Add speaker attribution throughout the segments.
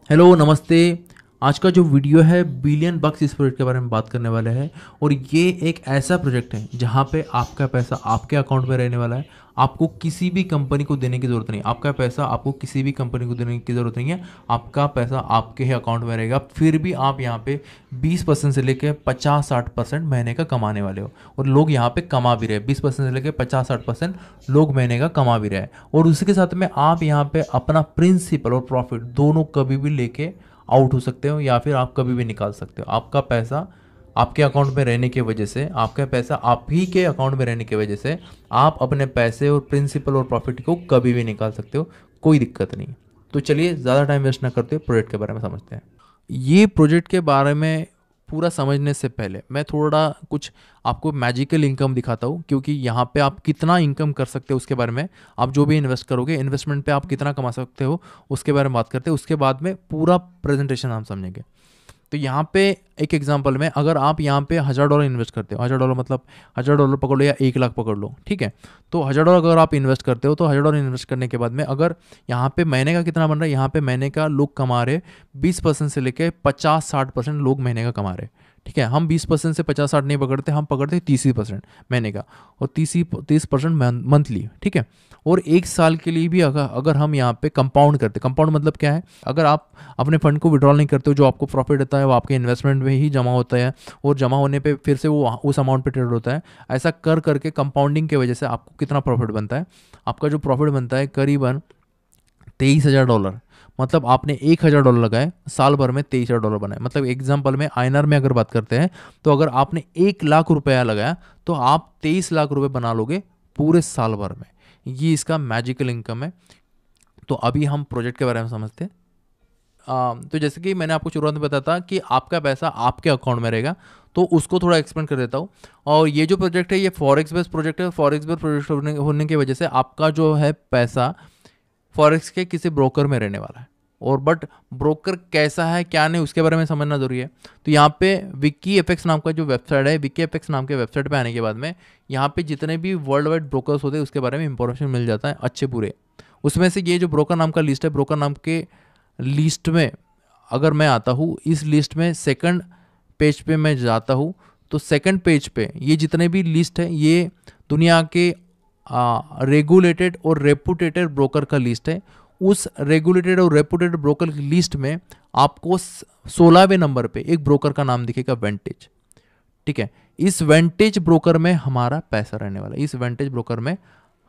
Speaker 1: Hello नमस्ते। आज का जो वीडियो है बिलियन बक्स इस प्रोजेक्ट के बारे में बात करने वाले हैं। और ये एक ऐसा प्रोजेक्ट है जहाँ पे आपका पैसा आपके अकाउंट में रहने वाला है। आपको किसी भी कंपनी को देने की ज़रूरत नहीं। आपका पैसा आपको किसी भी कंपनी को देने की ज़रूरत नहीं है। आपका पैसा आपके ही अकाउंट में रहेगा। फिर भी आप यहाँ पे 20% से लेकर 50-60% महीने का कमाने वाले हो। और लोग यहाँ पे कमा भी रहे हैं। 20% से लेकर 50-60% लोग महीने का कमा भी रहे हैं। और उसी के साथ में आप यहाँ पे अपना प्रिंसिपल और प्रॉफिट दोनों कभी भी लेके आउट हो सकते हो, या फिर आप कभी भी निकाल सकते हो। आपका पैसा आपके अकाउंट में रहने की वजह से, आपका पैसा आप ही के अकाउंट में रहने की वजह से आप अपने पैसे और प्रिंसिपल और प्रॉफिट को कभी भी निकाल सकते हो। कोई दिक्कत नहीं। तो चलिए ज़्यादा टाइम वेस्ट ना करते हुए प्रोजेक्ट के बारे में समझते हैं। ये प्रोजेक्ट के बारे में पूरा समझने से पहले मैं थोड़ा कुछ आपको मैजिकल इनकम दिखाता हूँ, क्योंकि यहाँ पे आप कितना इनकम कर सकते हो उसके बारे में, आप जो भी इन्वेस्ट करोगे इन्वेस्टमेंट पे आप कितना कमा सकते हो उसके बारे में बात करते हैं। उसके बाद में पूरा प्रेजेंटेशन हम समझेंगे। तो यहाँ पे एक एग्जांपल में, अगर आप यहाँ पे $1000 इन्वेस्ट करते हो, $1000 मतलब $1000 पकड़ लो या 1 लाख पकड़ लो, ठीक है। तो $1000 अगर आप इन्वेस्ट करते हो तो $1000 इन्वेस्ट करने के बाद में अगर यहाँ पे महीने का कितना बन रहा है, यहाँ पे महीने का लोग कमा रहे 20% से लेके 50-60% लोग महीने का कमा रहे। ठीक है, हम 20% से 50-60 नहीं पकड़ते, हम पकड़ते 30% महीने का, और 30% मंथली। ठीक है। और एक साल के लिए भी अगर अगर हम यहाँ पे कंपाउंड करते, कंपाउंड मतलब क्या है, अगर आप अपने फंड को विड्रॉल नहीं करते हो, जो आपको प्रॉफिट होता है वो आपके इन्वेस्टमेंट में ही जमा होता है, और जमा होने पे फिर से वो उस अमाउंट पे ट्रेड होता है। ऐसा कर करके कंपाउंडिंग की वजह से आपको कितना प्रॉफिट बनता है, आपका जो प्रॉफिट बनता है करीबन $23,000। मतलब आपने $1,000 लगाए, साल भर में $23,000 बनाए। मतलब एग्जाम्पल में आईएनआर में अगर बात करते हैं, तो अगर आपने 1 लाख रुपया लगाया तो आप 23 लाख रुपए बना लोगे पूरे साल भर में। ये इसका मैजिकल इनकम है। तो अभी हम प्रोजेक्ट के बारे में समझते हैं। तो जैसे कि मैंने आपको शुरुआत में बताया था कि आपका पैसा आपके अकाउंट में रहेगा, तो उसको थोड़ा एक्सप्लेन कर देता हूँ। और ये जो प्रोजेक्ट है ये फॉरेक्स बेस्ड प्रोजेक्ट है। फॉरेक्स बेस्ड प्रोजेक्ट होने की वजह से आपका जो है पैसा फॉरेक्स के किसी ब्रोकर में रहने वाला है। और बट ब्रोकर कैसा है क्या नहीं उसके बारे में समझना जरूरी है। तो यहाँ पे विकी एफएक्स नाम का जो वेबसाइट है, विकी एफएक्स नाम के वेबसाइट पे आने के बाद में यहाँ पे जितने भी वर्ल्ड वाइड ब्रोकर्स होते हैं उसके बारे में इंफॉर्मेशन मिल जाता है अच्छे पूरे। उसमें से ये जो ब्रोकर नाम का लिस्ट है, ब्रोकर नाम के लिस्ट में अगर मैं आता हूँ, इस लिस्ट में सेकंड पेज पे मैं जाता हूँ, तो सेकंड पेज पे ये जितने भी लिस्ट है ये दुनिया के रेगुलेटेड और रेपुटेटेड ब्रोकर का लिस्ट है। उस रेगुलेटेड और रेपुटेड ब्रोकर की लिस्ट में आपको 16वें नंबर पे एक ब्रोकर का नाम दिखेगा, वेंटेज। ठीक है, इस वेंटेज ब्रोकर में हमारा पैसा रहने वाला है। इस वेंटेज ब्रोकर में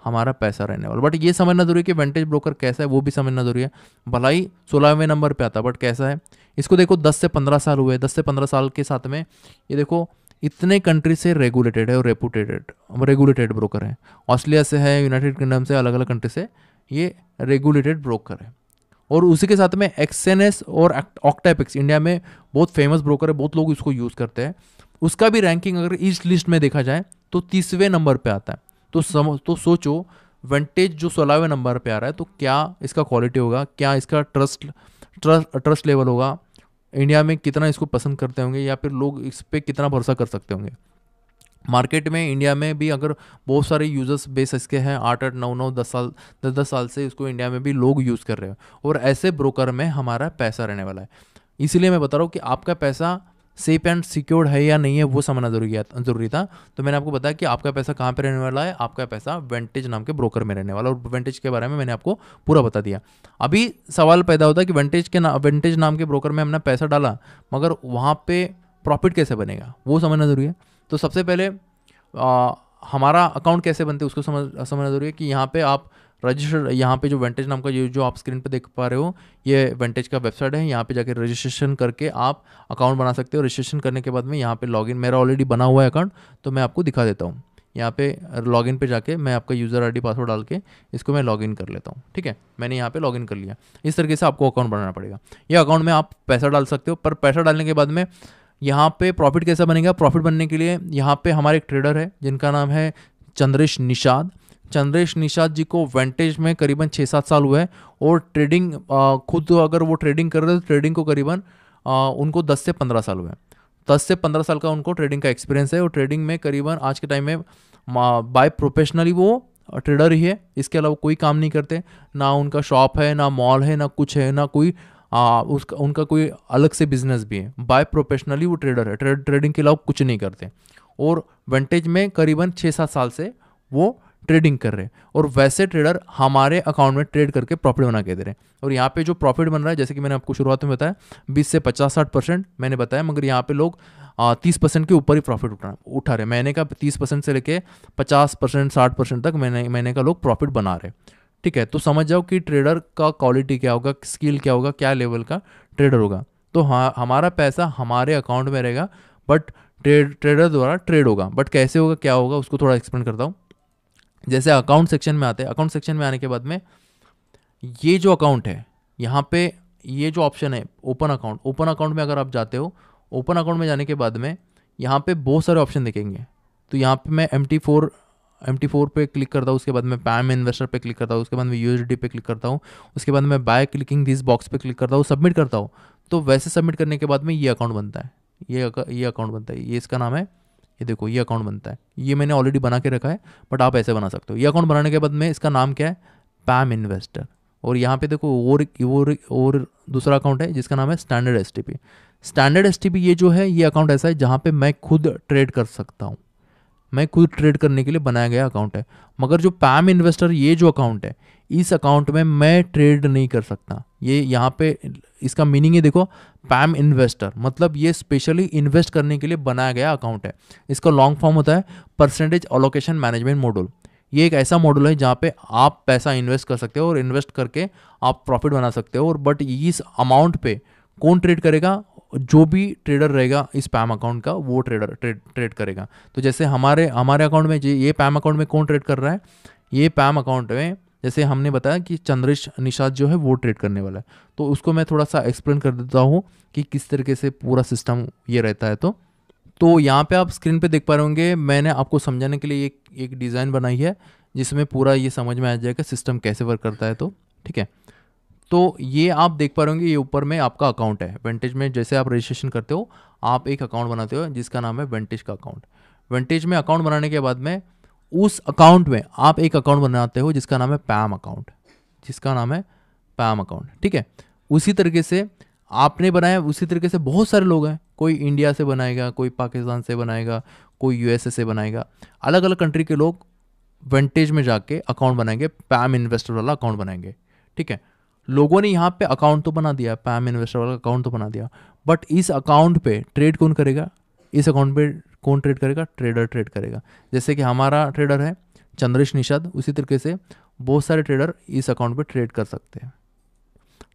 Speaker 1: हमारा पैसा रहने वाला, बट ये समझना जरूरी है कि वेंटेज ब्रोकर कैसा है वो भी समझना जरूरी है। भला ही 16वें नंबर पे आता, बट कैसा है इसको देखो। 10 से 15 साल हुए, 10 से 15 साल के साथ में ये देखो इतने कंट्री से रेगुलेटेड है और रेगुलेटेड ब्रोकर है। ऑस्ट्रेलिया से है, यूनाइटेड किंगडम से, अलग अलग कंट्री से ये रेगुलेटेड ब्रोकर है। और उसी के साथ में एक्सएनएस और ऑक्टापेक्स इंडिया में बहुत फेमस ब्रोकर है, बहुत लोग इसको यूज़ करते हैं। उसका भी रैंकिंग अगर इस लिस्ट में देखा जाए तो 30वें नंबर पे आता है। तो सोचो वेंटेज जो 16वें नंबर पे आ रहा है, तो क्या इसका क्वालिटी होगा, क्या इसका ट्रस्ट लेवल होगा, इंडिया में कितना इसको पसंद करते होंगे, या फिर लोग इस पर कितना भरोसा कर सकते होंगे। मार्केट में इंडिया में भी अगर बहुत सारे यूजर्स बेस इसके हैं, 8-8, 9-9, 10 साल 10-10 साल से इसको इंडिया में भी लोग यूज़ कर रहे हैं। और ऐसे ब्रोकर में हमारा पैसा रहने वाला है। इसीलिए मैं बता रहा हूँ कि आपका पैसा सेफ एंड सिक्योर्ड है या नहीं है वो समझना जरूरी था। तो मैंने आपको बताया कि आपका पैसा कहाँ पे रहने वाला है। आपका पैसा वेंटेज नाम के ब्रोकर में रहने वाला, और वेंटेज के बारे में मैंने आपको पूरा बता दिया। अभी सवाल पैदा होता है कि वेंटेज नाम के ब्रोकर में हमने पैसा डाला, मगर वहाँ पे प्रॉफिट कैसे बनेगा वो समझना जरूरी है। तो सबसे पहले हमारा अकाउंट कैसे बनते हैं उसको समझना जरूरी है। कि यहाँ पे आप रजिस्टर, यहाँ पे जो वेंटेज नाम का जो आप स्क्रीन पे देख पा रहे हो, ये वेंटेज का वेबसाइट है। यहाँ पे जाके रजिस्ट्रेशन करके आप अकाउंट बना सकते हो। रजिस्ट्रेशन करने के बाद में यहाँ पे लॉगिन, मेरा ऑलरेडी बना हुआ है अकाउंट, तो मैं आपको दिखा देता हूँ। यहाँ पे लॉगिन पे जाके मैं आपका यूज़र आईडी पासवर्ड डाल के इसको मैं लॉगिन कर लेता हूँ। ठीक है, मैंने यहाँ पे लॉगिन कर लिया। इस तरीके से आपको अकाउंट बनाना पड़ेगा। ये अकाउंट में आप पैसा डाल सकते हो, पर पैसा डालने के बाद में यहाँ पे प्रॉफिट कैसा बनेगा। प्रॉफिट बनने के लिए यहाँ पे हमारे एक ट्रेडर है जिनका नाम है चंद्रेश निषाद। चंद्रेश निषाद जी को वेंटेज में करीबन 6-7 साल हुए हैं, और ट्रेडिंग खुद अगर वो ट्रेडिंग कर रहे हैं तो ट्रेडिंग को करीबन उनको 10 से 15 साल हुए हैं। 10 से 15 साल का उनको ट्रेडिंग का एक्सपीरियंस है। और ट्रेडिंग में करीबन आज के टाइम में बाय प्रोफेशनली वो ट्रेडर ही है। इसके अलावा कोई काम नहीं करते, ना उनका शॉप है, ना मॉल है, ना कुछ है, ना कोई उसका उनका कोई अलग से बिजनेस भी है, बाय प्रोफेशनली वो ट्रेडर है, ट्रेडिंग के अलावा कुछ नहीं करते, और वेंटेज में करीबन 6-7 साल से वो ट्रेडिंग कर रहे हैं, और वैसे ट्रेडर हमारे अकाउंट में ट्रेड करके प्रॉफिट बना के दे रहे हैं। और यहाँ पे जो प्रॉफिट बन रहा है, जैसे कि मैंने आपको शुरुआत में बताया 20 से 50-60% मैंने बताया, मगर यहाँ पे लोग 30% के ऊपर ही प्रॉफिट उठा रहे हैं। महीने का 30% से लेके 50% 60% तक महीने का लोग प्रॉफिट बना रहे हैं। ठीक है, तो समझ जाओ कि ट्रेडर का क्वालिटी क्या होगा, स्किल क्या होगा, क्या लेवल का ट्रेडर होगा। तो हाँ, हमारा पैसा हमारे अकाउंट में रहेगा, बट ट्रेडर द्वारा ट्रेड होगा। बट कैसे होगा, क्या होगा, उसको थोड़ा एक्सप्लेन करता हूँ। जैसे अकाउंट सेक्शन में आते हैं, अकाउंट सेक्शन में आने के बाद में ये जो अकाउंट है, यहाँ पे ये जो ऑप्शन है ओपन अकाउंट, ओपन अकाउंट में अगर आप जाते हो, ओपन अकाउंट में जाने के बाद में यहाँ पे बहुत सारे ऑप्शन दिखेंगे। तो यहाँ पे मैं MT4 पे क्लिक करता हूँ, उसके बाद मैं पैम इन्वेस्टर पे क्लिक करता हूँ, उसके बाद मैं USD पे क्लिक करता हूँ, उसके बाद मैं बाय क्लिकिंग दिस बॉक्स पे क्लिक करता हूँ, सबमिट करता हूँ। तो वैसे सबमिट करने के बाद में ये अकाउंट बनता है, ये अकाउंट बनता है, ये इसका नाम है, ये देखो ये अकाउंट बनता है। ये मैंने ऑलरेडी बना के रखा है, बट आप ऐसे बना सकते हो। ये अकाउंट बनाने के बाद में इसका नाम क्या है, पैम इन्वेस्टर। और यहाँ पे देखो और दूसरा अकाउंट है जिसका नाम है स्टैंडर्ड STP। स्टैंडर्ड STP ये जो है, ये अकाउंट ऐसा है जहाँ पे मैं खुद ट्रेड कर सकता हूँ, मैं खुद ट्रेड करने के लिए बनाया गया अकाउंट है। मगर जो पैम इन्वेस्टर ये जो अकाउंट है, इस अकाउंट में मैं ट्रेड नहीं कर सकता। ये यहाँ पे इसका मीनिंग है, देखो पैम इन्वेस्टर मतलब ये स्पेशली इन्वेस्ट करने के लिए बनाया गया अकाउंट है। इसका लॉन्ग फॉर्म होता है परसेंटेज एलोकेशन मैनेजमेंट मॉड्यूल। ये एक ऐसा मॉड्यूल है जहाँ पे आप पैसा इन्वेस्ट कर सकते हो और इन्वेस्ट करके आप प्रॉफिट बना सकते हो। और बट इस अमाउंट पे कौन ट्रेड करेगा, जो भी ट्रेडर रहेगा इस पैम अकाउंट का, वो ट्रेड करेगा। तो जैसे हमारे अकाउंट में ये पैम अकाउंट में कौन ट्रेड कर रहा है, ये पैम अकाउंट में जैसे हमने बताया कि चंद्रेश निषाद जो है वो ट्रेड करने वाला है। तो उसको मैं थोड़ा सा एक्सप्लेन कर देता हूँ कि किस तरीके से पूरा सिस्टम ये रहता है। तो यहाँ पे आप स्क्रीन पे देख पा रहे होंगे, मैंने आपको समझाने के लिए एक डिज़ाइन बनाई है जिसमें पूरा ये समझ में आ जाएगा सिस्टम कैसे वर्क करता है। तो ठीक है, तो ये आप देख पा रहे होंगे, ये ऊपर में आपका अकाउंट है। वेंटेज में जैसे आप रजिस्ट्रेशन करते हो, आप एक अकाउंट बनाते हो जिसका नाम है वेंटेज का अकाउंट। वेंटेज में अकाउंट बनाने के बाद में उस अकाउंट में आप एक अकाउंट बनाते हो जिसका नाम है पैम अकाउंट, जिसका नाम है पैम अकाउंट। ठीक है, उसी तरीके से आपने बनाया, उसी तरीके से बहुत सारे लोग हैं, कोई इंडिया से बनाएगा, कोई पाकिस्तान से बनाएगा, कोई USA से बनाएगा। अलग अलग कंट्री के लोग वेंटेज में जाके अकाउंट बनाएंगे, पैम इन्वेस्टर वाला अकाउंट बनाएंगे। ठीक है, लोगों ने यहाँ पे अकाउंट तो बना दिया, पैम इन्वेस्टर वाला अकाउंट तो बना दिया, बट इस अकाउंट पे ट्रेड कौन करेगा, इस अकाउंट पे कौन ट्रेड करेगा, ट्रेडर ट्रेड करेगा। जैसे कि हमारा ट्रेडर है चंद्रेश निषाद, उसी तरीके से बहुत सारे ट्रेडर इस अकाउंट पे ट्रेड कर सकते हैं।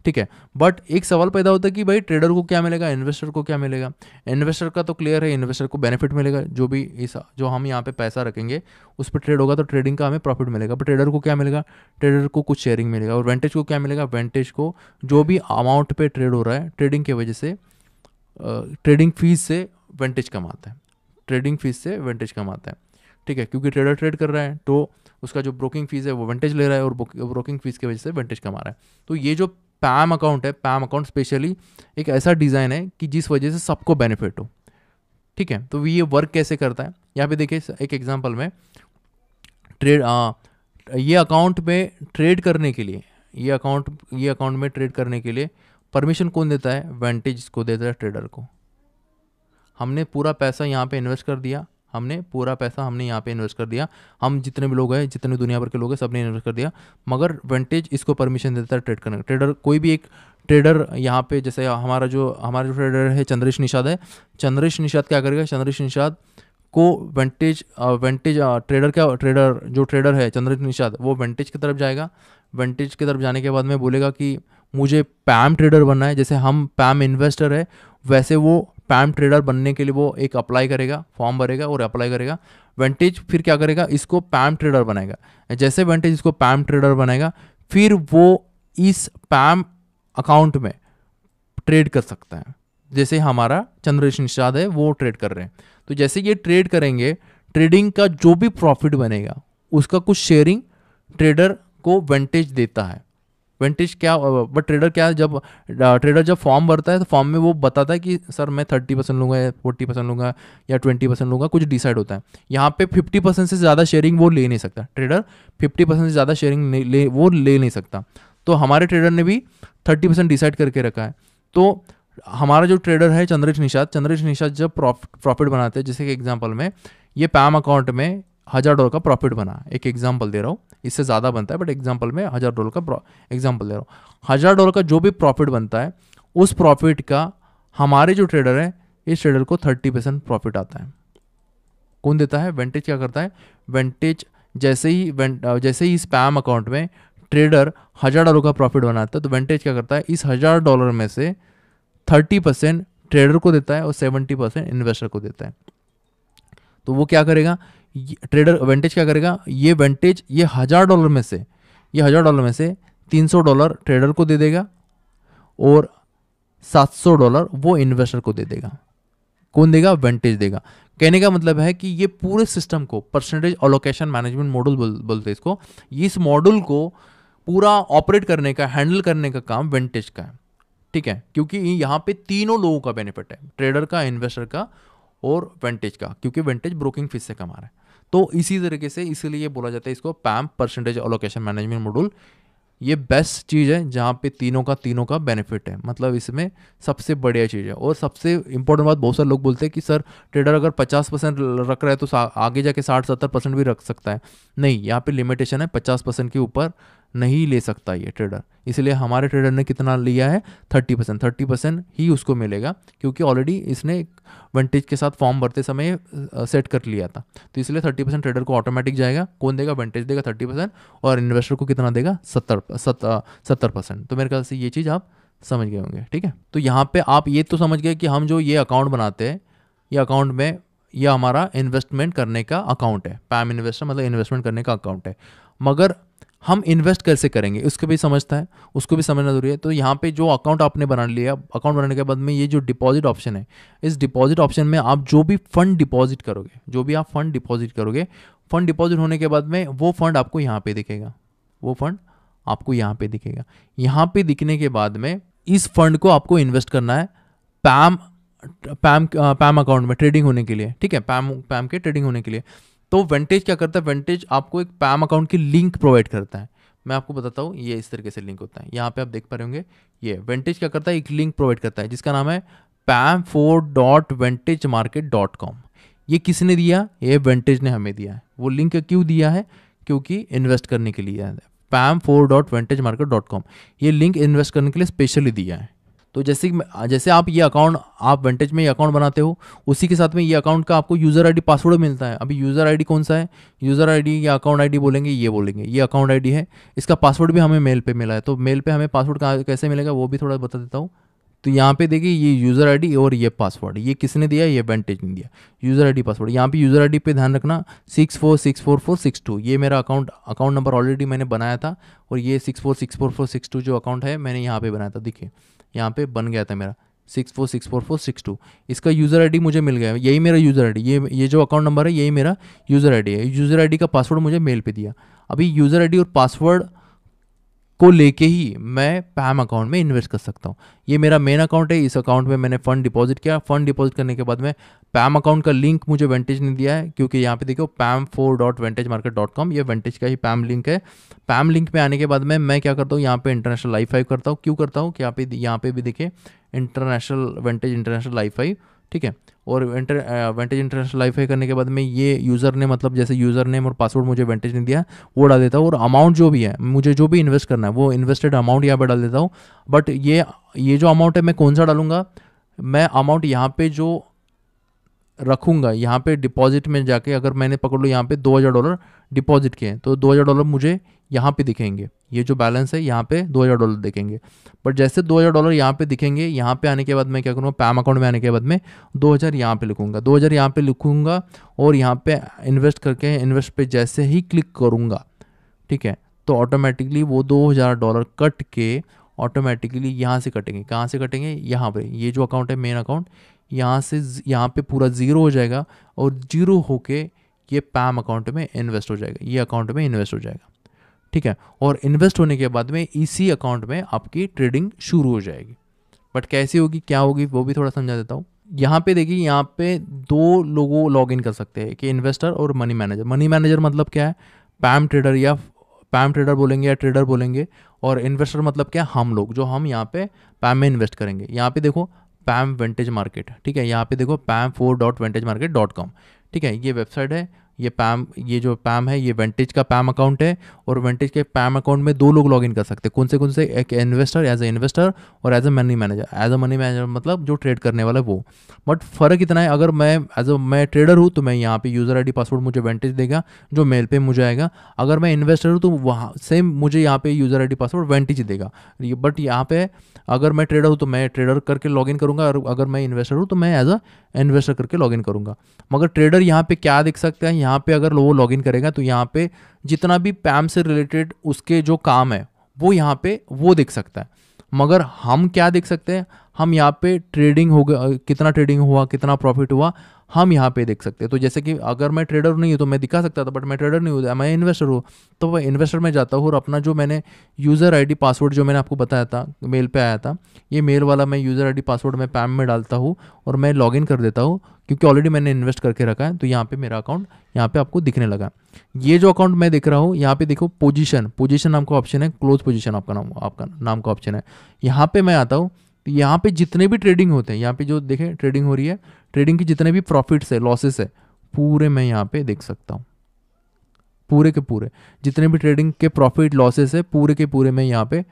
Speaker 1: ठीक है, बट एक सवाल पैदा होता है कि भाई ट्रेडर को क्या मिलेगा, इन्वेस्टर को क्या मिलेगा। इन्वेस्टर का तो क्लियर है, इन्वेस्टर को बेनिफिट मिलेगा, जो हम यहाँ पे पैसा रखेंगे उस पर ट्रेड होगा तो ट्रेडिंग का हमें प्रॉफिट मिलेगा। बट ट्रेडर को क्या मिलेगा, ट्रेडर को कुछ शेयरिंग मिलेगा। और वेंटेज को क्या मिलेगा, वेंटेज को जो भी अमाउंट पे ट्रेड हो रहा है ट्रेडिंग की वजह से, ट्रेडिंग फीस से वेंटेज कमाता है, ट्रेडिंग फीस से वेंटेज कमाता है। ठीक है, क्योंकि ट्रेडर ट्रेड कर रहा है तो उसका जो ब्रोकिंग फीस है वो वेंटेज ले रहा है, और ब्रोकिंग फीस की वजह से वेंटेज कमा रहा है। तो ये जो पैम अकाउंट है, पैम अकाउंट स्पेशली एक ऐसा डिज़ाइन है कि जिस वजह से सबको बेनिफिट हो। ठीक है, तो ये वर्क कैसे करता है, यहाँ पे देखिए एक एग्जांपल में ये अकाउंट में ट्रेड करने के लिए, ये अकाउंट में ट्रेड करने के लिए परमिशन कौन देता है, वेंटेज को देता है ट्रेडर को। हमने पूरा पैसा यहाँ पे इन्वेस्ट कर दिया, हमने यहाँ पे इन्वेस्ट कर दिया, हम जितने भी लोग हैं, जितने दुनिया भर के लोग हैं, सबने इन्वेस्ट कर दिया, मगर वेंटेज इसको परमिशन देता है ट्रेड करने का। ट्रेडर कोई भी एक ट्रेडर यहाँ पे, जैसे हमारा जो ट्रेडर है चंद्रेश निषाद है, चंद्रेश निषाद क्या करेगा, चंद्रेश निषाद को वेंटेज ट्रेडर जो ट्रेडर है चंद्रेश निषाद, वो वेंटेज की तरफ जाएगा। वेंटेज की तरफ जाने के बाद में बोलेगा कि मुझे पैम ट्रेडर बनना है, जैसे हम पैम इन्वेस्टर है वैसे वो पैम ट्रेडर बनने के लिए वो एक अप्लाई करेगा, फॉर्म भरेगा और अप्लाई करेगा। वेंटेज फिर क्या करेगा, इसको पैम ट्रेडर बनाएगा। जैसे वेंटेज इसको पैम ट्रेडर बनाएगा, फिर वो इस पैम अकाउंट में ट्रेड कर सकता है। जैसे हमारा चंद्रेश निषाद है वो ट्रेड कर रहे हैं, तो जैसे ये ट्रेड करेंगे, ट्रेडिंग का जो भी प्रॉफिट बनेगा उसका कुछ शेयरिंग ट्रेडर को वेंटेज देता है। वेंटेज क्या, बट ट्रेडर जब फॉर्म भरता है तो फॉर्म में वो बताता है कि सर मैं 30% लूँगा या 40% लूँगा या 20% लूँगा, कुछ डिसाइड होता है। यहाँ पे 50% से ज़्यादा शेयरिंग वो ले नहीं सकता, ट्रेडर 50% से ज़्यादा शेयरिंग ले नहीं सकता। तो हमारे ट्रेडर ने भी 30% डिसाइड करके रखा है। तो हमारा जो ट्रेडर है चंद्रेश निषाद जब प्रॉफिट बनाते हैं, जैसे कि एग्जांपल में ये पैम अकाउंट में $1000 का प्रॉफिट बना, एक एग्जांपल दे रहा हूँ, इससे ज़्यादा बनता है बट एग्जांपल में $1000 का एग्जांपल दे रहा हूँ। $1000 का जो भी प्रॉफिट बनता है उस प्रॉफिट का हमारे जो ट्रेडर है इस ट्रेडर को 30% प्रॉफिट आता है। कौन देता है? वेंटेज क्या करता है? वेंटेज जैसे ही इस पैम अकाउंट में ट्रेडर $1000 का प्रॉफिट बनाता है तो वेंटेज क्या करता है? इस $1000 में से 30% ट्रेडर को देता है और 70% इन्वेस्टर को देता है। तो वो क्या करेगा? ट्रेडर वेंटेज क्या करेगा? ये वेंटेज ये $1000 में से $300 ट्रेडर को दे देगा और $700 वो इन्वेस्टर को दे देगा। कौन देगा? वेंटेज देगा। कहने का मतलब है कि ये पूरे सिस्टम को परसेंटेज एलोकेशन मैनेजमेंट मॉडल बोलते हैं इसको। इस मॉडल को पूरा ऑपरेट करने का, हैंडल करने का काम वेंटेज का है, ठीक है, क्योंकि यहाँ पे तीनों लोगों का बेनिफिट है, ट्रेडर का, इन्वेस्टर का और वेंटेज का, क्योंकि वेंटेज ब्रोकिंग फीस से कमा रहा है। तो इसी तरीके से इसीलिए बोला जाता है इसको पैम, परसेंटेज एलोकेशन मैनेजमेंट मॉडल। ये बेस्ट चीज़ है जहाँ पे तीनों का बेनिफिट है, मतलब इसमें सबसे बढ़िया चीज़ है। और सबसे इंपॉर्टेंट बात, बहुत सारे लोग बोलते हैं कि सर ट्रेडर अगर 50% रख रहा है तो आगे जाके 60-70% भी रख सकता है। नहीं, यहाँ पे लिमिटेशन है, 50% के ऊपर नहीं ले सकता ये ट्रेडर। इसलिए हमारे ट्रेडर ने कितना लिया है? 30% ही उसको मिलेगा, क्योंकि ऑलरेडी इसने वेंटेज के साथ फॉर्म भरते समय सेट कर लिया था। तो इसलिए 30% ट्रेडर को ऑटोमेटिक जाएगा। कौन देगा? वेंटेज देगा 30% और इन्वेस्टर को कितना देगा? 70%। तो मेरे ख्याल से ये चीज़ आप समझ गए होंगे, ठीक है। तो यहाँ पे आप ये तो समझ गए कि हम जो ये अकाउंट बनाते हैं, ये अकाउंट में ये हमारा इन्वेस्टमेंट करने का अकाउंट है। पैम इन्वेस्टर मतलब इन्वेस्टमेंट करने का अकाउंट है। मगर हम इन्वेस्ट कैसे करेंगे उसको भी समझता है, उसको भी समझना जरूरी है। तो यहाँ पे जो अकाउंट आपने बना लिया, अकाउंट बनाने के बाद में ये जो डिपॉजिट ऑप्शन है, इस डिपॉजिट ऑप्शन में आप जो भी फंड डिपॉजिट करोगे, फंड डिपॉजिट होने के बाद में वो फंड आपको यहाँ पे दिखेगा। यहाँ पे दिखने के बाद में इस फंड को आपको इन्वेस्ट करना है पैम अकाउंट में ट्रेडिंग होने के लिए, ठीक है, पैम के ट्रेडिंग होने के लिए। तो वेंटेज क्या करता है? वेंटेज आपको एक पैम अकाउंट की लिंक प्रोवाइड करता है। मैं आपको बताता हूँ, ये इस तरीके से लिंक होता है। यहाँ पे आप देख पा रहे होंगे, ये वेंटेज क्या करता है? एक लिंक प्रोवाइड करता है जिसका नाम है pam4.vantagemarket.com। ये किसने दिया? ये वेंटेज ने हमें दिया है। वो लिंक क्यों दिया है? क्योंकि इन्वेस्ट करने के लिए है। pam4.vantagemarket.com ये लिंक इन्वेस्ट करने के लिए स्पेशली दिया है। तो जैसे आप ये अकाउंट, आप वेंटेज में ये अकाउंट बनाते हो, उसी के साथ में ये अकाउंट का आपको यूज़र आईडी पासवर्ड मिलता है। अभी यूज़र आईडी कौन सा है? यूज़र आईडी या अकाउंट आईडी बोलेंगे, ये अकाउंट आईडी है। इसका पासवर्ड भी हमें मेल पे मिला है। तो मेल पे हमें पासवर्ड कैसे मिलेगा वो भी थोड़ा बता देता हूँ। तो यहाँ पे देखिए, ये यूज़र आईडी और ये पासवर्ड, ये किसने दिया? ये वेंटेज ने दिया। यूज़र आईडी पासवर्ड, यहाँ पे यूज़र आईडी पे ध्यान रखना 64644462। ये मेरा अकाउंट नंबर ऑलरेडी मैंने बनाया था, और ये 64644462 जो अकाउंट है मैंने यहाँ पे बनाया था। देखिए यहाँ पे बन गया था मेरा 64644462। इसका यूज़र आईडी मुझे मिल गया, यही मेरा यूज़र आईडी, ये जो अकाउंट नंबर है यही मेरा यूज़र आईडी है। यूज़र आईडी का पासवर्ड मुझे मेल पे दिया। अभी यूज़र आईडी और पासवर्ड को लेके ही मैं पैम अकाउंट में इन्वेस्ट कर सकता हूँ। ये मेरा मेन अकाउंट है, इस अकाउंट में मैंने फंड डिपॉजिट किया। फंड डिपॉजिट करने के बाद में पैम अकाउंट का लिंक मुझे वेंटेज ने दिया है, क्योंकि यहाँ पे देखो pam4.vantagemarket.com ये वेंटेज का ही पैम लिंक है। पैम लिंक पे आने के बाद में मैं क्या करता हूँ? यहाँ पे इंटरनेशनल लाइफ 5 करता हूँ। क्यों करता हूँ? कि यहाँ पे भी देखिए इंटरनेशनल वेंटेज इंटरनेशनल लाइफ 5, ठीक है। और वेंटेज इंटरनेशनल लाइफ है करने के बाद में ये यूज़र ने, मतलब जैसे यूज़र नेम और पासवर्ड मुझे वेंटेज ने दिया वो डाल देता हूँ, और अमाउंट जो भी है मुझे जो भी इन्वेस्ट करना है वो इन्वेस्टेड अमाउंट यहाँ पे डाल देता हूँ। बट ये जो अमाउंट है मैं कौन सा डालूंगा? मैं अमाउंट यहाँ पे जो रखूंगा, यहाँ पे डिपॉजिट में जाके अगर मैंने पकड़ लो यहाँ पे $2000 डिपॉजिट किए तो $2000 मुझे यहाँ पे दिखेंगे। ये जो बैलेंस है यहाँ पे $2000 दिखेंगे। बट जैसे $2000 यहाँ पे दिखेंगे, यहाँ पे आने के बाद मैं क्या करूँगा? पैम अकाउंट में आने के बाद में 2000 यहाँ पे लिखूंगा, 2000 यहाँ पे लिखूंगा, और यहाँ पे इन्वेस्ट करके इन्वेस्ट पे जैसे ही क्लिक करूँगा, ठीक है, तो ऑटोमेटिकली वो $2000 कट के ऑटोमेटिकली यहाँ से कटेंगे। कहाँ से कटेंगे? यहाँ पे, ये जो अकाउंट है मेन अकाउंट, यहाँ पे पूरा ज़ीरो हो जाएगा, और ज़ीरो होके ये पैम अकाउंट में इन्वेस्ट हो जाएगा, ये अकाउंट में इन्वेस्ट हो जाएगा, ठीक है। और इन्वेस्ट होने के बाद में इसी अकाउंट में आपकी ट्रेडिंग शुरू हो जाएगी। बट कैसे होगी, क्या होगी, वो भी थोड़ा समझा देता हूँ। यहाँ पे देखिए, यहाँ पे 2 लोगों लॉग इन कर सकते हैं, कि इन्वेस्टर और मनी मैनेजर। मनी मैनेजर मतलब क्या है? पैम ट्रेडर या पैम ट्रेडर बोलेंगे या ट्रेडर बोलेंगे, और इन्वेस्टर मतलब क्या, हम लोग जो हम यहाँ पे पैम में इन्वेस्ट करेंगे। यहाँ पे देखो पैम वेंटेज मार्केट, ठीक है, यहाँ पे देखो pam4.vantagemarket.com, ठीक है, ये वेबसाइट है। ये पैम, ये जो पैम है ये वेंटेज का पैम अकाउंट है, और वेंटेज के पैम अकाउंट में 2 लोग लॉगिन कर सकते हैं। कौन से, एक इन्वेस्टर एज ए इन्वेस्टर और as a money manager. As a money manager मतलब जो ट्रेड करने वाला है वो। बट फ़र्क इतना है, अगर मैं ट्रेडर हूँ तो मैं यहाँ पे यूज़र आईडी पासवर्ड मुझे वेंटेज देगा जो मेल पे मुझे आएगा। अगर मैं इन्वेस्टर हूँ तो वहाँ सेम मुझे यहाँ पे यूज़र आईडी पासवर्ड वेंटेज देगा। बट यहाँ पे अगर मैं ट्रेडर हूँ तो मैं ट्रेडर करके लॉगिन करूँगा, और अगर मैं इन्वेस्टर हूँ तो मैं एज अ इन्वेस्टर करके लॉगिन करूँगा। मगर ट्रेडर यहाँ पे क्या देख सकते हैं, यहाँ पे अगर वो लॉगिन करेगा तो यहाँ पे जितना भी पैम से रिलेटेड उसके जो काम है वो यहाँ पे वो देख सकता है। मगर हम क्या देख सकते हैं, हम यहाँ पे ट्रेडिंग हो गया, कितना ट्रेडिंग हुआ, कितना प्रॉफिट हुआ, हम यहाँ पे देख सकते हैं। तो जैसे कि अगर मैं ट्रेडर नहीं हूँ तो मैं दिखा सकता था, बट मैं ट्रेडर नहीं हूँ, मैं इन्वेस्टर हूँ, तो वह इन्वेस्टर में जाता हूँ और अपना जो मैंने यूज़र आईडी पासवर्ड जो मैंने आपको बताया था मेल पे आया था, ये मेल वाला मैं यूज़र आईडी पासवर्ड मैं पैम में डालता हूँ और मैं लॉगिन कर देता हूँ, क्योंकि ऑलरेडी मैंने इन्वेस्ट करके रखा है। तो यहाँ पे मेरा अकाउंट यहाँ पे आपको दिखने लगा। ये जो अकाउंट मैं देख रहा हूँ, यहाँ पे देखो पोजीशन नाम का ऑप्शन है, क्लोज पोजीशन आपका नाम का ऑप्शन है। यहाँ पे मैं आता हूँ, तो यहाँ पे जितने भी ट्रेडिंग होते हैं, यहाँ पे जो देखें ट्रेडिंग हो रही है, ट्रेडिंग की जितने भी प्रॉफिट्स है, लॉसेस है, पूरे मैं यहाँ पे देख सकता हूँ। पूरे के पूरे जितने भी ट्रेडिंग के प्रॉफिट लॉसेस है पूरे के पूरे मैं यहाँ पे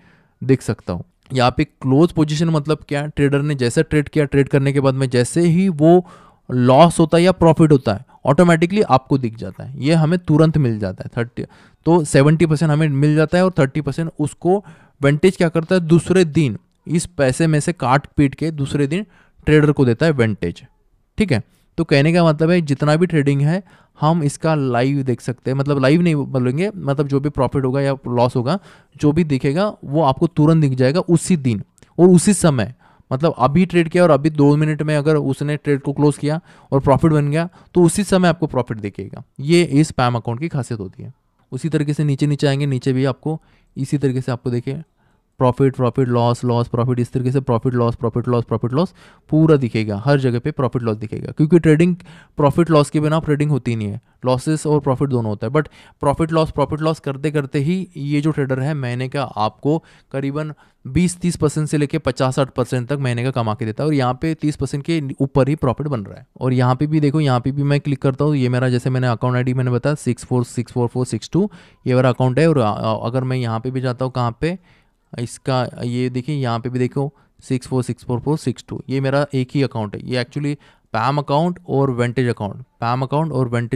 Speaker 1: देख सकता हूँ। यहाँ पे क्लोज पोजीशन मतलब क्या, ट्रेडर ने जैसे ट्रेड किया, ट्रेड करने के बाद में जैसे ही वो लॉस होता है या प्रॉफिट होता है ऑटोमेटिकली आपको दिख जाता है, ये हमें तुरंत मिल जाता है। 30 तो 70% हमें मिल जाता है, और 30% उसको वेंटेज क्या करता है, दूसरे दिन इस पैसे में से काट पीट के दूसरे दिन ट्रेडर को देता है वेंटेज। ठीक है, तो कहने का मतलब है जितना भी ट्रेडिंग है हम इसका लाइव देख सकते हैं, मतलब लाइव नहीं बोलेंगे, मतलब जो भी प्रॉफिट होगा या लॉस होगा जो भी दिखेगा वो आपको तुरंत दिख जाएगा उसी दिन और उसी समय। मतलब अभी ट्रेड किया और अभी 2 मिनट में अगर उसने ट्रेड को क्लोज किया और प्रॉफिट बन गया तो उसी समय आपको प्रॉफिट दिखेगा। ये इस पैम अकाउंट की खासियत होती है। उसी तरीके से नीचे नीचे आएंगे, नीचे भी आपको इसी तरीके से आपको देखिए प्रॉफिट लॉस प्रॉफिट, इस तरीके से प्रॉफिट लॉस पूरा दिखेगा, हर जगह पे प्रॉफिट लॉस दिखेगा, क्योंकि ट्रेडिंग प्रॉफिट लॉस के बिना ट्रेडिंग होती नहीं है, लॉसेस और प्रॉफिट दोनों होता है। बट प्रॉफिट लॉस करते करते ही ये जो ट्रेडर है महीने का आपको करीबन 20-30% से लेके 50-60% तक महीने का कमा के देता है, और यहाँ पे 30% के ऊपर ही प्रॉफिट बन रहा है। और यहाँ पे भी देखो, यहाँ पे भी मैं क्लिक करता हूँ, ये मेरा जैसे मैंने अकाउंट आईडी मैंने बताया 646446 ये मेरा अकाउंट है। और अगर मैं यहाँ पे भी जाता हूँ, कहाँ पे इसका ये देखिए, यहाँ पे भी देखो 646446 ये मेरा एक ही अकाउंट है। ये एक्चुअली पैम अकाउंट और वेंटेज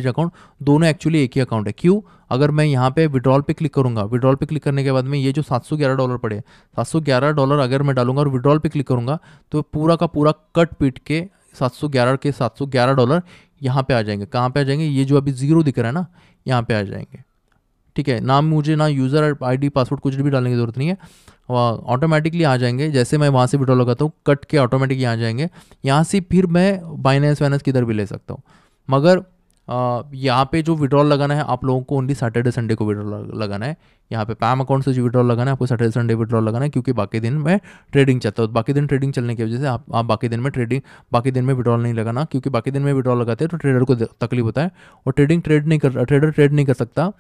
Speaker 1: अकाउंट दोनों एक्चुअली एक ही अकाउंट है। क्यों? अगर मैं यहाँ पे विड्रॉल पे क्लिक करूँगा, विड्रॉल पे क्लिक करने के बाद में ये जो $711 पड़े, $711 अगर मैं डालूंगा और विड्रॉल पे क्लिक करूँगा तो पूरा का पूरा कट पीट के $711 यहाँ पे आ जाएंगे। कहाँ पे आ जाएंगे? ये जो अभी जीरो दिख रहा है ना, यहाँ पे आ जाएंगे। ठीक है, ना मुझे ना यूज़र आईडी पासवर्ड कुछ भी डालने की ज़रूरत नहीं है, ऑटोमेटिकली आ जाएंगे। जैसे मैं वहाँ से विड्रॉल लगाता हूँ कट के ऑटोमेटिक यहाँ आ जाएंगे। यहाँ से फिर मैं बाइनेंस किधर भी ले सकता हूँ, मगर यहाँ पे जो विड्रॉल लगाना है आप लोगों को ओनली सैटरडे संडे को विड्रॉल लगाना है। यहाँ पे पैम अकाउंट से जो विड्रॉल लगाना है आपको सैटरडे संडे विड्रॉल लगाना है, क्योंकि बाकी दिन में ट्रेडिंग चलता है। बाकी दिन ट्रेडिंग चलने की वजह से आप बाकी दिन में विड्रॉल नहीं लगाना, क्योंकि बाकी दिन में विड्रॉल लगाते हैं तो ट्रेडर को तकलीफ होता है और ट्रेडर ट्रेड नहीं कर सकता।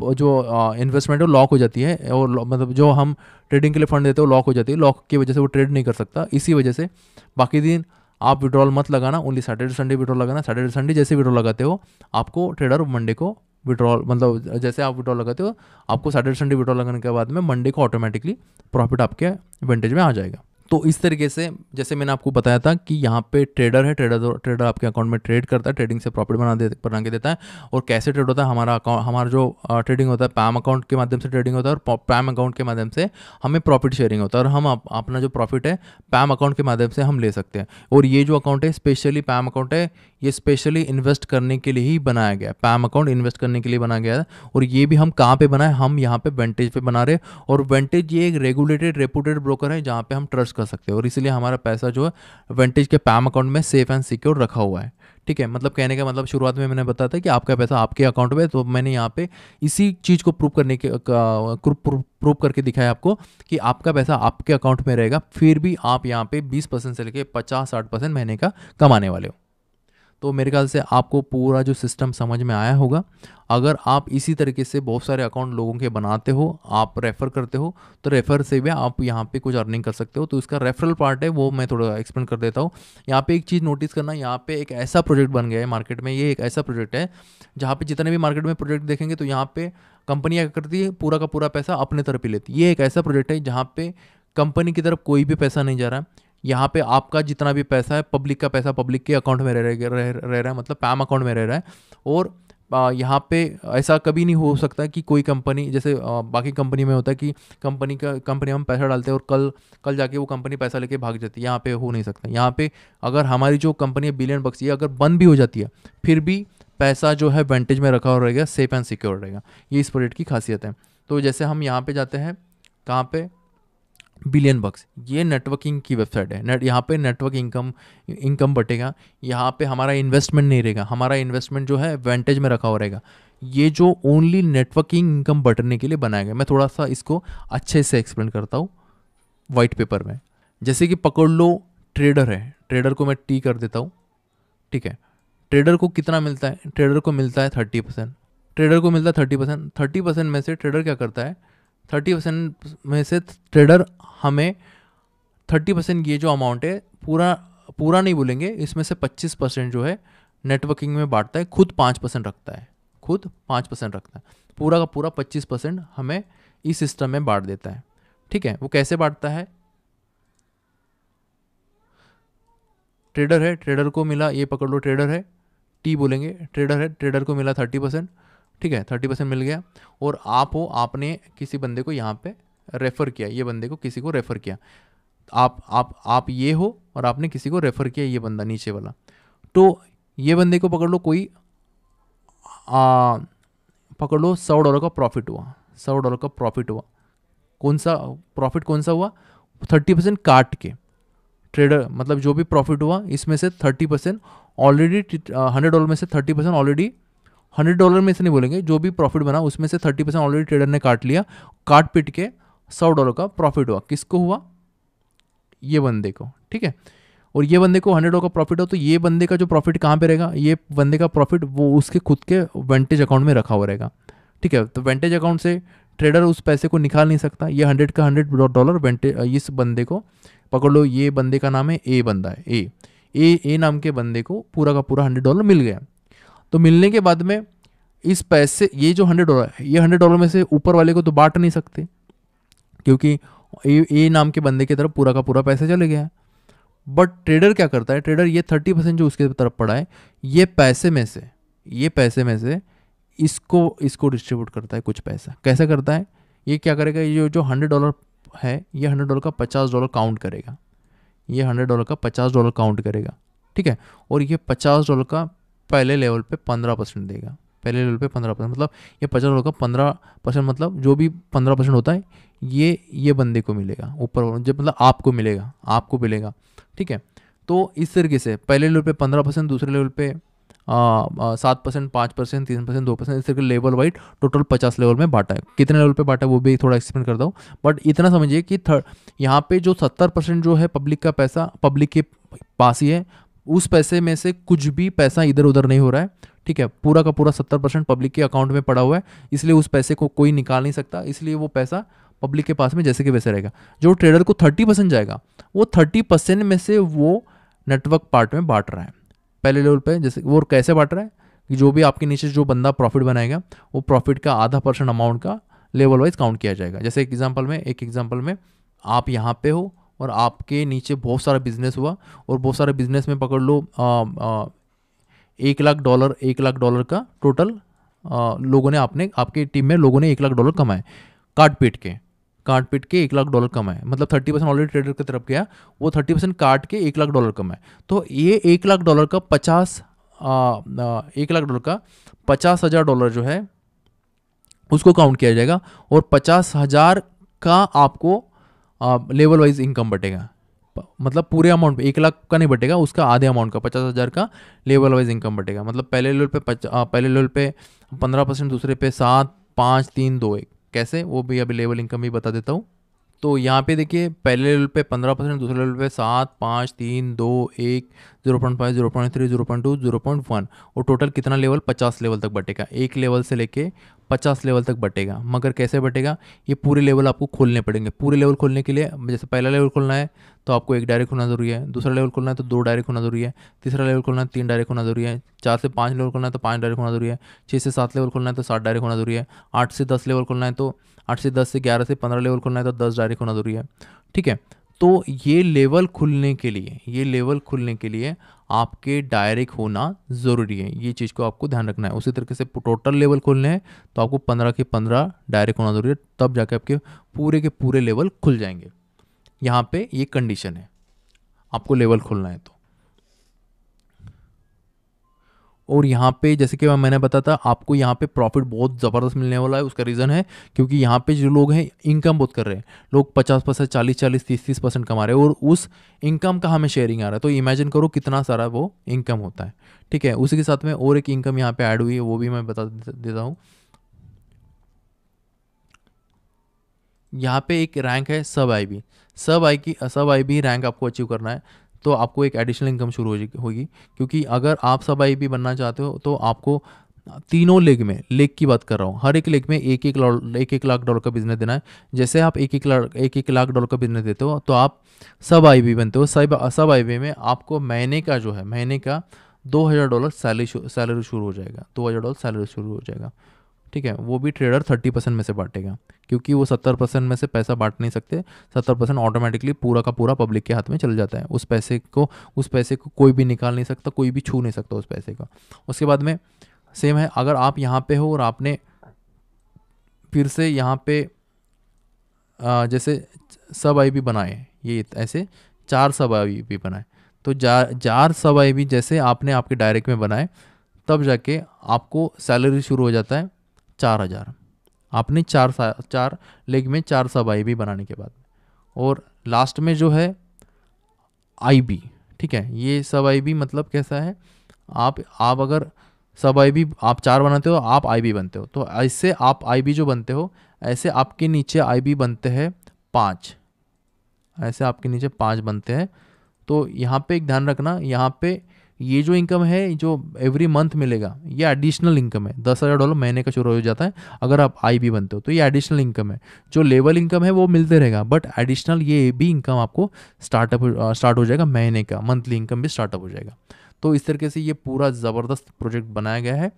Speaker 1: जो इन्वेस्टमेंट है वो लॉक हो जाती है, और मतलब जो हम ट्रेडिंग के लिए फंड देते हैं वो लॉक हो जाती है, लॉक की वजह से वो ट्रेड नहीं कर सकता। इसी वजह से बाकी दिन आप विड्रॉल मत लगाना, ओनली सैटरडे संडे विड्रॉल लगाना। सैटरडे संडे जैसे विड्रॉल लगाते हो आपको ट्रेडर मंडे को विड्रॉल, मतलब जैसे आप विड्रॉल लगाते हो आपको सैटरडे संडे विड्रॉल लगाने के बाद में मंडे को ऑटोमेटिकली प्रॉफिट आपके वेंटेज में आ जाएगा। तो इस तरीके से जैसे मैंने आपको बताया था कि यहाँ पे ट्रेडर है, ट्रेडर आपके अकाउंट में ट्रेड करता है, ट्रेडिंग से प्रॉफिट बना के देता है। और कैसे ट्रेड होता है, हमारा जो ट्रेडिंग होता है पैम अकाउंट के माध्यम से ट्रेडिंग होता है, और पैम अकाउंट के माध्यम से हमें प्रॉफिट शेयरिंग होता है, और हम अपना जो प्रॉफिट है पैम अकाउंट के माध्यम से हम ले सकते हैं। और ये जो अकाउंट है स्पेशली पैम अकाउंट है, ये स्पेशली इन्वेस्ट करने के लिए ही बनाया गया है। पैम अकाउंट इन्वेस्ट करने के लिए बनाया गया है। और ये भी हम कहाँ पे बनाए, हम यहाँ पे वेंटेज पे बना रहे। और वेंटेज ये एक रेगुलेटेड रेपुटेड ब्रोकर है जहाँ पे हम ट्रस्ट कर सकते हैं, और इसलिए हमारा पैसा जो है वेंटेज के पैम अकाउंट में सेफ एंड सिक्योर रखा हुआ है। ठीक है, मतलब कहने का मतलब शुरुआत में मैंने बताया था कि आपका पैसा आपके अकाउंट में, तो मैंने यहाँ पे इसी चीज़ को प्रूव करके दिखाया आपको कि आपका पैसा आपके अकाउंट में रहेगा, फिर भी आप यहाँ पे 20% से लेके 50-60% महीने का कमाने वाले हो। तो मेरे ख्याल से आपको पूरा जो सिस्टम समझ में आया होगा। अगर आप इसी तरीके से बहुत सारे अकाउंट लोगों के बनाते हो, आप रेफ़र करते हो, तो रेफ़र से भी आप यहाँ पे कुछ अर्निंग कर सकते हो। तो इसका रेफरल पार्ट है वो मैं थोड़ा एक्सप्लेन कर देता हूँ। यहाँ पे एक चीज़ नोटिस करना, यहाँ पे एक ऐसा प्रोजेक्ट बन गया है मार्केट में, ये एक ऐसा प्रोजेक्ट है जहाँ पे जितने भी मार्केट में प्रोजेक्ट देखेंगे तो यहाँ पे कंपनियाँ क्या करती है, पूरा का पूरा पैसा अपने तरफ ही लेती है। ये एक ऐसा प्रोजेक्ट है जहाँ पे कंपनी की तरफ कोई भी पैसा नहीं जा रहा है। यहाँ पे आपका जितना भी पैसा है, पब्लिक का पैसा पब्लिक के अकाउंट में रह रहा है, मतलब पैम अकाउंट में रह रहा है। और यहाँ पे ऐसा कभी नहीं हो सकता कि कोई कंपनी, जैसे बाकी कंपनी में होता है कि कंपनी हम पैसा डालते हैं और कल कल जाके वो कंपनी पैसा लेके भाग जाती है। यहाँ पे हो नहीं सकता। यहाँ पे अगर हमारी जो कंपनी है बिलियन बक्स, ये अगर बंद भी हो जाती है फिर भी पैसा जो है वेंटेज में रखा हुआ रहेगा, सेफ एंड सिक्योर रहेगा। ये इस प्रोजेक्ट की खासियत है। तो जैसे हम यहाँ पे जाते हैं, कहाँ पे, बिलियन बक्स, ये नेटवर्किंग की वेबसाइट है। यहाँ पे नेटवर्क इनकम बटेगा। यहाँ पे हमारा इन्वेस्टमेंट नहीं रहेगा, हमारा इन्वेस्टमेंट जो है वेंटेज में रखा हुआ रहेगा। ये जो ओनली नेटवर्किंग इनकम बटने के लिए बनाया गया। मैं थोड़ा सा इसको अच्छे से एक्सप्लेन करता हूँ वाइट पेपर में। जैसे कि पकड़ लो ट्रेडर है, ट्रेडर को मैं टी कर देता हूँ, ठीक है। ट्रेडर को कितना मिलता है? ट्रेडर को मिलता है 30%। ट्रेडर को मिलता है 30%। 30% में से ट्रेडर क्या करता है, 30% में से ट्रेडर हमें 30%, ये जो अमाउंट है पूरा पूरा नहीं बोलेंगे, इसमें से 25% जो है नेटवर्किंग में बांटता है, खुद 5% रखता है, खुद 5% रखता है। पूरा का पूरा 25% हमें इस सिस्टम में बांट देता है, ठीक है। वो कैसे बांटता है? ट्रेडर है, ट्रेडर को मिला, ये पकड़ लो ट्रेडर है, टी बोलेंगे, ट्रेडर है, ट्रेडर को मिला 30%, ठीक है, 30% मिल गया। और आप हो, आपने किसी बंदे को यहाँ पे रेफ़र किया, ये बंदे को किसी को रेफ़र किया, आप ये हो और आपने किसी को रेफ़र किया, ये बंदा नीचे वाला। तो ये बंदे को पकड़ लो, कोई पकड़ लो $100 का प्रॉफिट हुआ, $100 का प्रॉफिट हुआ। कौन सा प्रॉफिट, कौन सा हुआ? 30% काट के। ट्रेडर मतलब जो भी प्रॉफिट हुआ इसमें से 30% ऑलरेडी, $100 में से 30% ऑलरेडी, $100 में से नहीं बोलेंगे, जो भी प्रॉफिट बना उसमें से 30% ऑलरेडी ट्रेडर ने काट लिया। काट पीट के $100 का प्रॉफिट हुआ। किसको हुआ? ये बंदे को, ठीक है। और ये बंदे को $100 का प्रॉफिट हो, तो ये बंदे का जो प्रॉफिट कहाँ पे रहेगा? ये बंदे का प्रॉफिट वो उसके खुद के वेंटेज अकाउंट में रखा हुआ रहेगा, ठीक है। तो वेंटेज अकाउंट से ट्रेडर उस पैसे को निकाल नहीं सकता। ये 100 का $100 वेंटेज, इस बंदे को पकड़ लो, ये बंदे का नाम है ए, बंदा है ए नाम के बंदे को पूरा का पूरा $100 मिल गया। तो मिलने के बाद में इस पैसे, ये जो $100 है, ये $100 में से ऊपर वाले को तो बांट नहीं सकते, क्योंकि ए नाम के बंदे की तरफ पूरा का पूरा पैसा चले गया है। बट ट्रेडर क्या करता है? ट्रेडर ये 30% जो उसके तरफ पड़ा है, ये पैसे में से इसको डिस्ट्रीब्यूट करता है कुछ पैसा। कैसे करता है? ये क्या करेगा, ये जो $100 है, ये $100 का $50 काउंट करेगा, ये $100 का $50 काउंट करेगा, ठीक है। और ये $50 का पहले लेवल पे 15% देगा, पहले लेवल पे 15%, मतलब ये $50 का 15%, मतलब जो भी 15% होता है ये बंदे को मिलेगा ऊपर, जब मतलब आपको मिलेगा, ठीक है। तो इस तरीके से पहले लेवल पे 15%, दूसरे लेवल पे 7%, 5%, 3%, 2%, इस तरीके लेवल वाइड टोटल 50 लेवल में बांटा है। कितने लेवल पे बांटा है वो भी थोड़ा एक्सप्लेन करता हूँ, बट इतना समझिए कि यहाँ पे जो 70% जो है पब्लिक का पैसा पब्लिक के पास ही है, उस पैसे में से कुछ भी पैसा इधर उधर नहीं हो रहा है, ठीक है। पूरा का पूरा 70% पब्लिक के अकाउंट में पड़ा हुआ है, इसलिए उस पैसे को कोई निकाल नहीं सकता, इसलिए वो पैसा पब्लिक के पास में जैसे कि वैसे रहेगा। जो ट्रेडर को 30% जाएगा, वो 30% में से वो नेटवर्क पार्ट में बांट रहा है पहले लेवल पे। जैसे वो कैसे बांट रहा है कि जो भी आपके नीचे जो बंदा प्रॉफिट बनाएगा, वो प्रॉफिट का ½ अमाउंट का लेवल वाइज काउंट किया जाएगा। जैसे एक एग्जांपल में आप यहाँ पे हो और आपके नीचे बहुत सारा बिजनेस हुआ, और बहुत सारे बिजनेस में पकड़ लो $1 लाख का टोटल लोगों ने, आपके टीम में लोगों ने $1 लाख कमाए, काट पीट के $1 लाख कमाए, मतलब 30% ऑलरेडी ट्रेडर की तरफ गया, वो 30% काट के $1 लाख कमाए। तो ये $1 लाख का $1 लाख का $50,000 जो है उसको काउंट किया जाएगा, और 50,000 का आपको लेवल वाइज इनकम बटेगा, मतलब पूरे अमाउंट पे 1 लाख का नहीं बटेगा, उसका आधे अमाउंट का 50,000 का लेवल वाइज इनकम बटेगा। मतलब पहले लेवल पे 15%, दूसरे पे 7, 5, 3, 2, 1, कैसे वो भी अभी लेवल इनकम भी बता देता हूँ। तो यहाँ पे देखिए पहले लेवल पे 15%, दूसरे लेवल पे 7, 5, 3, 2, 1, 0.5, 0.3, 0.2, 0.1 और टोटल कितना लेवल 50 लेवल तक बटेगा। एक लेवल से लेके 50 लेवल तक बटेगा। मगर कैसे बटेगा, ये पूरे लेवल आपको खोलने पड़ेंगे। पूरे लेवल खोलने के लिए जैसे पहला लेवल खोलना है तो आपको 1 डायरेक्ट होना ज़रूरी है, दूसरा लेवल खोलना है तो 2 डायरेक्ट होना ज़रूरी है, तीसरा लेवल खोलना है 3 डायरेक्ट होना ज़रूरी है, 4 से 5 लेवल खोलना है तो 5 डायरेक्ट होना ज़रूरी है, 6 से 7 लेवल खोलना है तो 7 डायरेक्ट होना ज़रूरी है, 8 से 10 लेवल खोलना है तो 8 से 10 से 11 से 15 लेवल खोलना है तो 10 डायरेक्ट होना ज़रूरी है। ठीक है, तो ये लेवल खुलने के लिए, ये लेवल खुलने के लिए आपके डायरेक्ट होना ज़रूरी है। ये चीज़ को आपको ध्यान रखना है। उसी तरीके से टोटल लेवल खोलने हैं तो आपको 15 के 15 डायरेक्ट होना ज़रूरी है, तब जाके आपके पूरे के पूरे लेवल खुल जाएंगे। यहाँ पे ये कंडीशन है, आपको लेवल खोलना है तो। और यहाँ पे जैसे कि मैंने बताया था आपको, यहाँ पे प्रॉफिट बहुत ज़बरदस्त मिलने वाला है। उसका रीज़न है क्योंकि यहाँ पे जो लोग हैं इनकम बहुत कर रहे हैं, लोग 50%, 40-40, 30-30% कमा रहे हैं और उस इनकम का हमें शेयरिंग आ रहा है। तो इमेजिन करो कितना सारा वो इनकम होता है। ठीक है, उसी के साथ में और एक इनकम यहाँ पे ऐड हुई है, वो भी मैं बता देता हूँ। यहाँ पे एक रैंक है सब IB। सब IB रैंक आपको अचीव करना है तो आपको एक एडिशनल इनकम शुरू होगी। क्योंकि अगर आप सब IB बनना चाहते हो तो आपको तीनों लेग की बात कर रहा हूँ, हर एक लेग में एक लाख डॉलर का बिजनेस देना है। जैसे आप एक एक लाख डॉलर का बिजनेस देते हो तो आप सब IB बनते हो। सब IB में आपको महीने का जो है, महीने का $2000 सैलरी शुरू हो जाएगा, $2000 सैलरी शुरू हो जाएगा। ठीक है, वो भी ट्रेडर 30% में से बांटेगा क्योंकि वो 70% में से पैसा बांट नहीं सकते। 70% ऑटोमेटिकली पूरा का पूरा पब्लिक के हाथ में चल जाता है। उस पैसे को कोई भी निकाल नहीं सकता, कोई भी छू नहीं सकता उस पैसे को। उसके बाद में सेम है, अगर आप यहाँ पे हो और आपने फिर से यहाँ पे जैसे सब IB बनाए, ये ऐसे 4 सब IB बनाए तो 4 सब IB जैसे आपने आपके डायरेक्ट में बनाए तब जाके आपको सैलरी शुरू हो जाता है 4000। आपने 4 लेग में 4 सब IB बनाने के बाद। और लास्ट में जो है IB। ठीक है, ये सब IB मतलब कैसा है, आप अगर सब IB आप 4 बनाते हो, आप IB बनते हो, तो ऐसे आप IB जो बनते हो ऐसे आपके नीचे IB बनते हैं 5, ऐसे आपके नीचे 5 बनते हैं। तो यहाँ पे एक ध्यान रखना, यहाँ पे ये जो इनकम है जो एवरी मंथ मिलेगा ये एडिशनल इनकम है। $10,000 महीने का शुरू हो जाता है अगर आप IB बनते हो, तो ये एडिशनल इनकम है। जो लेवल इनकम है वो मिलते रहेगा, बट एडिशनल ये भी इनकम आपको स्टार्ट हो जाएगा, महीने का मंथली इनकम भी स्टार्टअप हो जाएगा। तो इस तरीके से ये पूरा ज़बरदस्त प्रोजेक्ट बनाया गया है।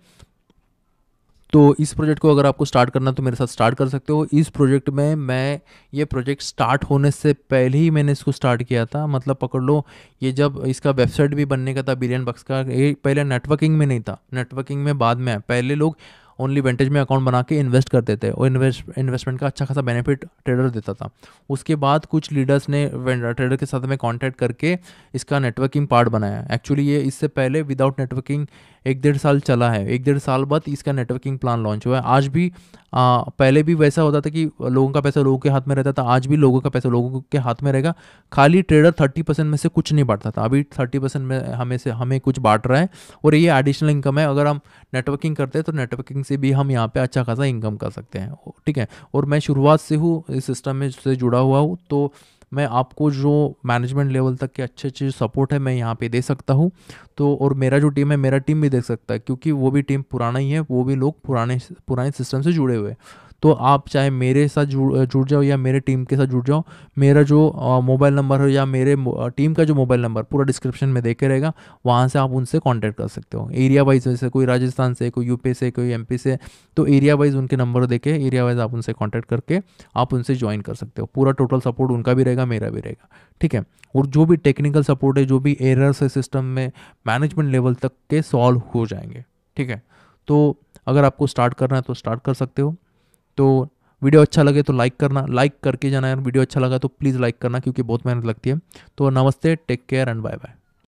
Speaker 1: तो इस प्रोजेक्ट को अगर आपको स्टार्ट करना तो मेरे साथ स्टार्ट कर सकते हो। इस प्रोजेक्ट में ये प्रोजेक्ट स्टार्ट होने से पहले ही मैंने इसको स्टार्ट किया था। मतलब पकड़ लो, ये जब इसका वेबसाइट भी बनने का था बिलियन बक्स का, ये पहले नेटवर्किंग में नहीं था, नेटवर्किंग में बाद में है। पहले लोग ओनली वेंटेज में अकाउंट बना के इन्वेस्ट करते थे और इन्वेस्टमेंट का अच्छा खासा बेनिफिट ट्रेडर देता था। उसके बाद कुछ लीडर्स ने ट्रेडर के साथ में कांटेक्ट करके इसका नेटवर्किंग पार्ट बनाया। एक्चुअली ये इससे पहले विदाउट नेटवर्किंग 1-1.5 साल चला है। 1-1.5 साल बाद इसका नेटवर्किंग प्लान लॉन्च हुआ है। आज भी पहले भी वैसा होता था कि लोगों का पैसा लोगों के हाथ में रहता था, आज भी लोगों का पैसा लोगों के हाथ में रहेगा। खाली ट्रेडर 30% में से कुछ नहीं बांटता था, अभी 30% में हमें कुछ बांट रहा है और ये एडिशनल इनकम है। अगर हम नेटवर्किंग करते हैं तो नेटवर्किंग से भी हम यहाँ पे अच्छा खासा इनकम कर सकते हैं। ठीक है, और मैं शुरुआत से हूँ इस सिस्टम में से जुड़ा हुआ हूँ, तो मैं आपको जो मैनेजमेंट लेवल तक के अच्छे सपोर्ट है मैं यहाँ पे दे सकता हूँ। तो और मेरा जो टीम है, मेरा टीम भी देख सकता है क्योंकि वो भी टीम पुराना ही है, वो भी लोग पुराने सिस्टम से जुड़े हुए हैं। तो आप चाहे मेरे साथ जुड़ जाओ या मेरे टीम के साथ जुड़ जाओ, मेरा जो मोबाइल नंबर है या मेरे टीम का जो मोबाइल नंबर पूरा डिस्क्रिप्शन में देखे रहेगा, वहाँ से आप उनसे कांटेक्ट कर सकते हो। एरिया वाइज, जैसे कोई राजस्थान से, कोई यूपी से, कोई MP से, तो एरिया वाइज उनके नंबर देके एरिया वाइज आप उनसे कांटेक्ट करके आप उनसे ज्वाइन कर सकते हो। पूरा टोटल सपोर्ट उनका भी रहेगा, मेरा भी रहेगा। ठीक है, और जो भी टेक्निकल सपोर्ट है, जो भी एरर्स है सिस्टम में, मैनेजमेंट लेवल तक के सॉल्व हो जाएंगे। ठीक है, तो अगर आपको स्टार्ट करना है तो स्टार्ट कर सकते हो। तो वीडियो अच्छा लगे तो लाइक करना, लाइक करके जाना यार। वीडियो अच्छा लगा तो प्लीज़ लाइक करना क्योंकि बहुत मेहनत लगती है। तो नमस्ते, take care and bye bye.